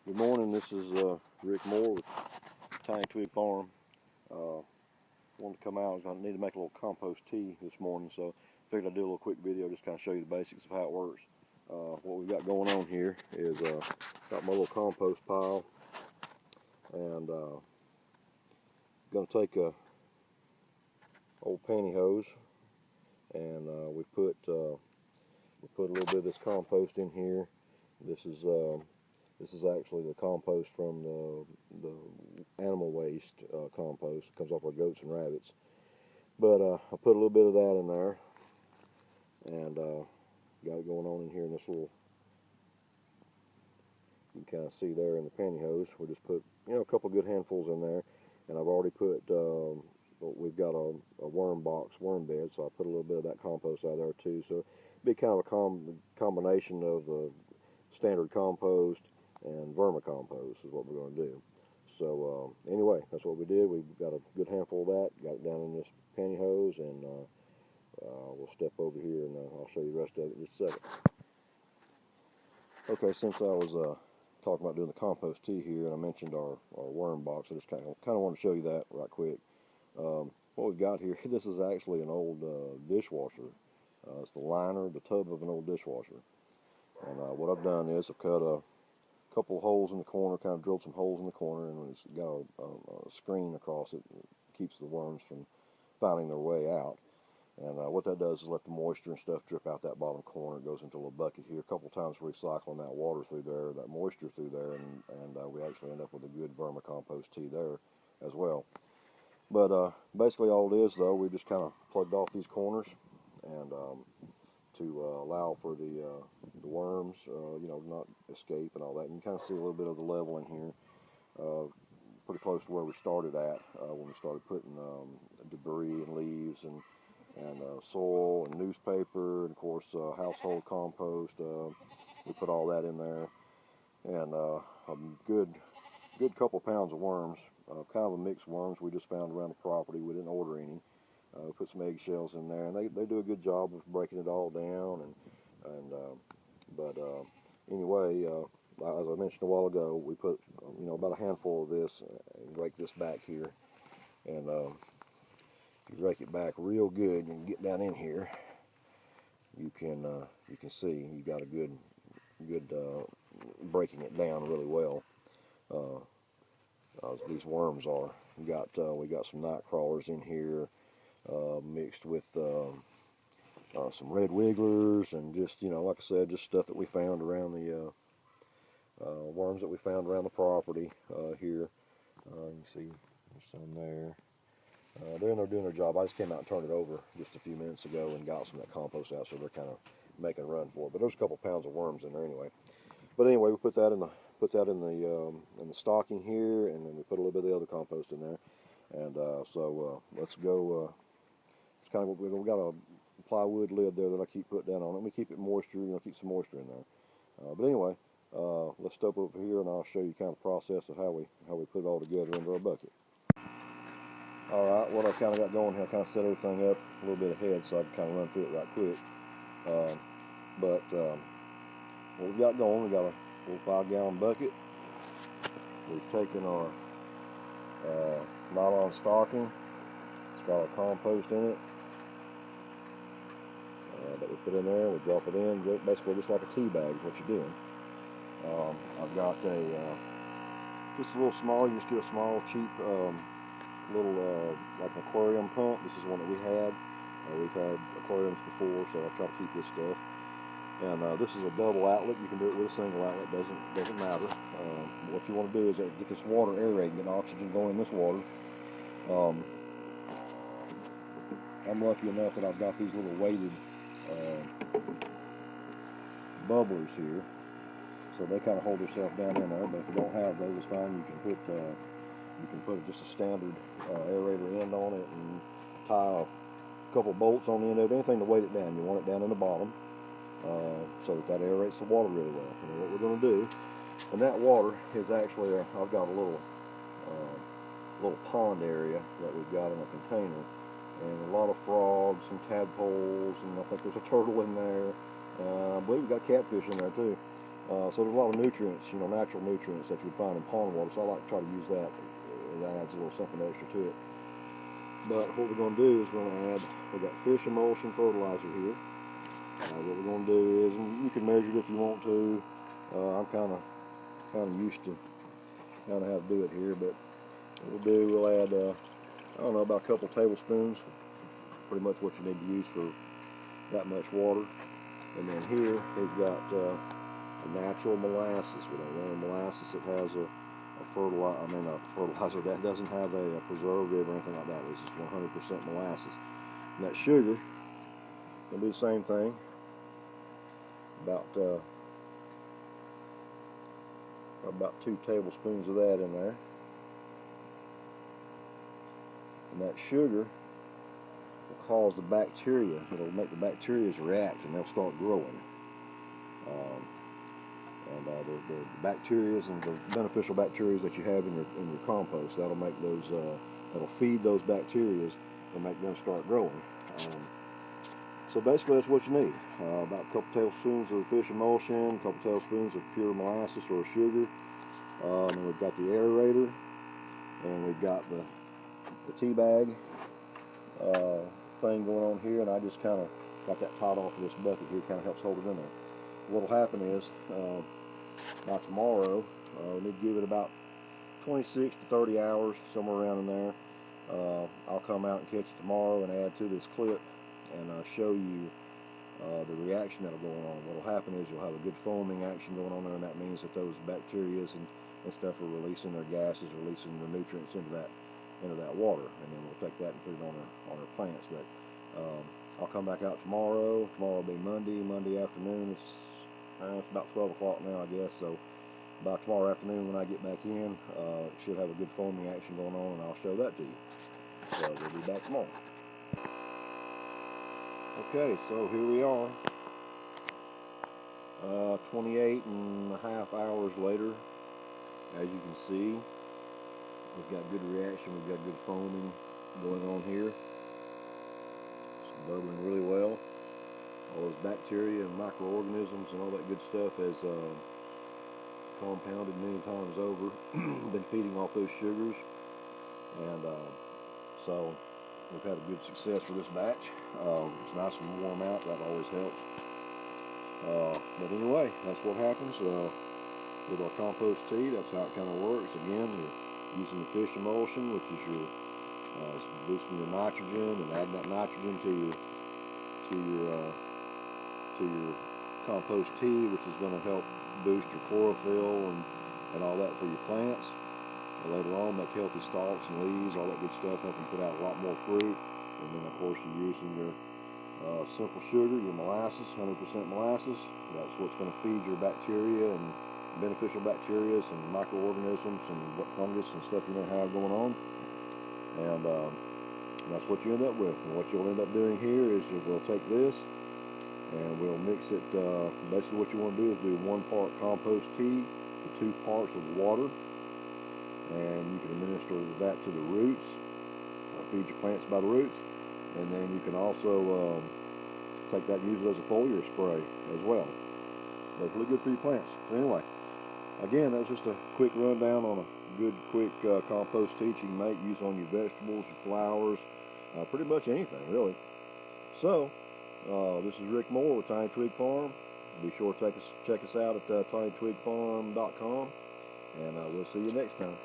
Good morning, this is Rick Moore with Tiny Twig Farm. Wanted to come out, I need to make a little compost tea this morning, so figured I'd do a little quick video just kind of show you the basics of how it works. What we've got going on here is got my little compost pile, and going to take a old pantyhose, and we put a little bit of this compost in here. This is actually the compost from the animal waste compost. It comes off our goats and rabbits. But I put a little bit of that in there, and got it going on in here in this little, you can kind of see there in the pantyhose. We just put, a couple good handfuls in there, and I've already put, we've got a worm box, worm bed, so I put a little bit of that compost out there too. So it'd be kind of a combination of standard compost and vermicompost is what we're going to do. So anyway, that's what we did. We got a good handful of that, got it down in this pantyhose, and we'll step over here and I'll show you the rest of it in just a second. Okay, since I was talking about doing the compost tea here, and I mentioned our worm box, I just kind of want to show you that right quick. What we've got here, this is actually an old dishwasher. It's the liner, the tub of an old dishwasher. And what I've done is I've cut a couple of holes in the corner, kind of drilled some holes in the corner, and it's got a screen across it that keeps the worms from finding their way out. And what that does is let the moisture and stuff drip out that bottom corner. It goes into a little bucket here. A couple of times recycling that water through there, that moisture through there, and we actually end up with a good vermicompost tea there as well. But basically all it is, though, we just kind of plugged off these corners, and to allow for the worms, not escape and all that. And you kind of see a little bit of the level in here, pretty close to where we started at when we started putting debris and leaves and soil and newspaper, and of course household compost. We put all that in there, and a good couple pounds of worms, kind of a mixed worms we just found around the property. We didn't order any. We put some eggshells in there, and they do a good job of breaking it all down. But anyway, as I mentioned a while ago, we put about a handful of this and rake this back here, and if you rake it back real good and get down in here, you can see you got a good breaking it down really well. These worms are. We got some night crawlers in here, mixed with some red wigglers, and just like I said, just stuff that we found around the worms that we found around the property here. You can see there's some there. They're in there doing their job. I just came out and turned it over just a few minutes ago and got some of that compost out, so they're kind of making a run for it. But there's a couple pounds of worms in there anyway. But anyway, we put that in the stocking here, and then we put a little bit of the other compost in there. And so let's go. It's kind of, we got a plywood lid there that I keep putting down on it. We keep it moisture, keep some moisture in there. But anyway, let's step over here and I'll show you kind of the process of how we put it all together into our bucket. All right, what I kind of got going here, I kind of set everything up a little bit ahead so I can kind of run through it right quick. But what we've got going, we got a little 5-gallon bucket. We've taken our nylon stocking. It's got our compost in it that we put in there. We drop it in, basically just like a tea bag is what you're doing. I've got just a little small. You just get a small, cheap little like an aquarium pump. This is one that we had. We've had aquariums before, so I try to keep this stuff. And this is a double outlet. You can do it with a single outlet. Doesn't matter. What you want to do is get this water aerating, get oxygen going in this water. I'm lucky enough that I've got these little weighted bubblers here, so they kind of hold themselves down in there. But if you don't have those, it's fine. You can put just a standard aerator end on it and tie a couple bolts on the end of it, anything to weight it down. You want it down in the bottom so that aerates the water really well. And what we're going to do, and that water is actually, I've got a little pond area that we've got in a container, and a lot of frogs and tadpoles, and I think there's a turtle in there. I believe we've got catfish in there too. So there's a lot of nutrients, natural nutrients that you would find in pond water. So I like to try to use that. That adds a little something extra to it. But what we're going to do is we're going to add, we've got fish emulsion fertilizer here. What we're going to do is, and you can measure it if you want to. I'm kind of used to how to do it here, but what we'll do, we'll add, I don't know, about a couple tablespoons, pretty much what you need to use for that much water. And then here we've got a natural molasses. We don't want a molasses that has a fertilizer that doesn't have a preservative or anything like that. This is 100% molasses. And that sugar, gonna do the same thing. About 2 tablespoons of that in there. And that sugar will cause the bacteria, it'll make the bacteria react and they'll start growing. The bacteria and the beneficial bacteria that you have in your compost, that'll make those, that'll feed those bacteria and make them start growing. So basically that's what you need. About a couple tablespoons of fish emulsion, a couple tablespoons of pure molasses or sugar. And we've got the aerator, and we've got the tea bag thing going on here, and I just kind of got that tied off of this bucket here, kind of helps hold it in there. What will happen is, by tomorrow, we need to give it about 26 to 30 hours, somewhere around in there. I'll come out and catch it tomorrow and add to this clip and show you the reaction that'll go on. What will happen is you'll have a good foaming action going on there, and that means that those bacteria and stuff are releasing their gases, releasing the nutrients into that water, and then we'll take that and put it on our plants. But I'll come back out tomorrow. Tomorrow will be Monday afternoon. It's about 12 o'clock now, I guess. So by tomorrow afternoon when I get back in, it should have a good foaming action going on, and I'll show that to you. So we'll be back tomorrow. Okay, so here we are, 28 and a half hours later. As you can see, we've got good reaction, we've got good foaming going on here. It's bubbling really well. All those bacteria and microorganisms and all that good stuff has compounded many times over, been feeding off those sugars, and so we've had a good success with this batch. It's nice and warm out, that always helps. But anyway, that's what happens with our compost tea. That's how it kind of works. Again, you're using the fish emulsion, which is it's boosting your nitrogen and adding that nitrogen to your compost tea, which is going to help boost your chlorophyll and all that for your plants. And later on, make healthy stalks and leaves, all that good stuff, help them put out a lot more fruit. And then, of course, you're using your simple sugar, your molasses, 100% molasses. That's what's going to feed your bacteria and beneficial bacteria and microorganisms and what fungus and stuff you may have going on. And that's what you end up with. And what you'll end up doing here is we'll take this and we'll mix it. Basically what you want to do is do 1 part compost tea to 2 parts of water. And you can administer that to the roots, feed your plants by the roots. And then you can also take that and use it as a foliar spray as well. That's really good for your plants. So anyway, again, that was just a quick rundown on a good, quick compost tea you can make, use on your vegetables, your flowers, pretty much anything, really. So, this is Rick Moore with Tiny Twig Farm. Be sure to check us out at tinytwigfarm.com, and we'll see you next time.